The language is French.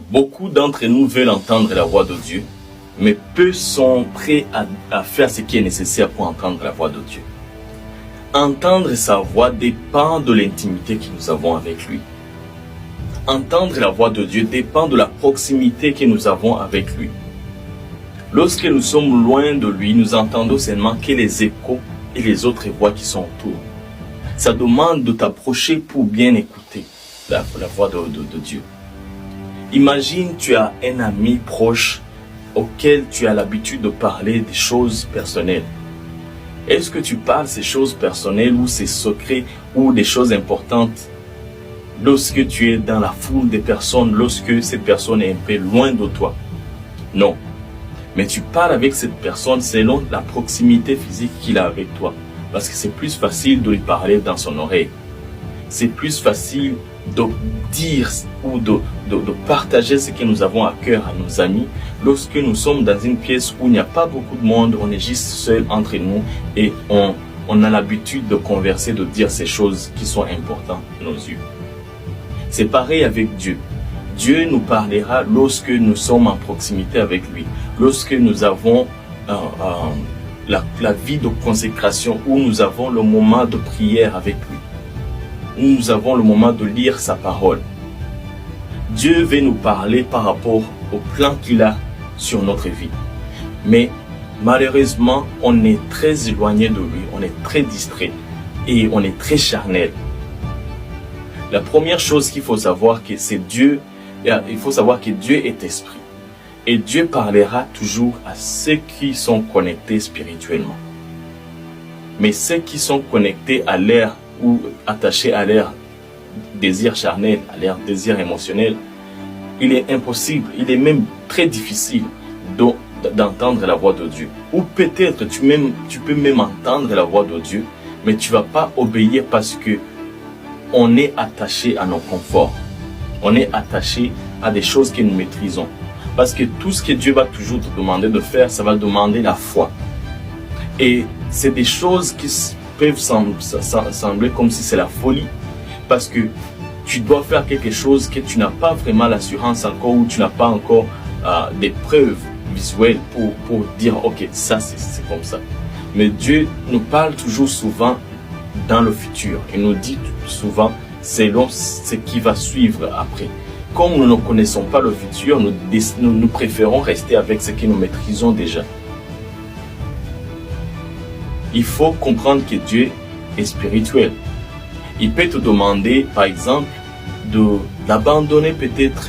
Beaucoup d'entre nous veulent entendre la voix de Dieu, mais peu sont prêts à faire ce qui est nécessaire pour entendre la voix de Dieu. Entendre sa voix dépend de l'intimité que nous avons avec lui. Entendre la voix de Dieu dépend de la proximité que nous avons avec lui. Lorsque nous sommes loin de lui, nous entendons seulement que les échos et les autres voix qui sont autour. Ça demande de t'approcher pour bien écouter la voix de Dieu. Imagine, tu as un ami proche auquel tu as l'habitude de parler des choses personnelles. Est-ce que tu parles ces choses personnelles ou ces secrets ou des choses importantes lorsque tu es dans la foule des personnes, lorsque cette personne est un peu loin de toi? Non. Mais tu parles avec cette personne selon la proximité physique qu'il a avec toi. Parce que c'est plus facile de lui parler dans son oreille. C'est plus facile de dire ou de partager ce que nous avons à cœur à nos amis lorsque nous sommes dans une pièce où il n'y a pas beaucoup de monde, on est juste seul entre nous et on a l'habitude de converser, de dire ces choses qui sont importantes à nos yeux. C'est pareil avec Dieu. Dieu nous parlera lorsque nous sommes en proximité avec lui, lorsque nous avons la vie de consécration, où nous avons le moment de prière avec lui, où nous avons le moment de lire sa parole. Dieu veut nous parler par rapport au plan qu'il a sur notre vie. Mais malheureusement, on est très éloigné de lui, on est très distrait et on est très charnel. La première chose qu'il faut savoir, que c'est Dieu. Il faut savoir que Dieu est esprit. Et Dieu parlera toujours à ceux qui sont connectés spirituellement. Mais ceux qui sont connectés à l'air ou attachés à l'air désir charnel, à l'air désir émotionnel, il est impossible, il est même très difficile d'entendre la voix de Dieu. Ou peut-être tu peux même entendre la voix de Dieu, mais tu ne vas pas obéir parce que on est attaché à nos conforts. On est attaché à des choses que nous maîtrisons. Parce que tout ce que Dieu va toujours te demander de faire, ça va demander la foi. Et c'est des choses qui peuvent sembler comme si c'est la folie. Parce que tu dois faire quelque chose que tu n'as pas vraiment l'assurance encore, ou tu n'as pas encore des preuves visuelles pour dire ok, ça c'est comme ça. Mais Dieu nous parle toujours souvent dans le futur. Il nous dit souvent selon ce qui va suivre après. Comme nous ne connaissons pas le futur, nous préférons rester avec ce que nous maîtrisons déjà. Il faut comprendre que Dieu est spirituel. Il peut te demander, par exemple, d'abandonner peut-être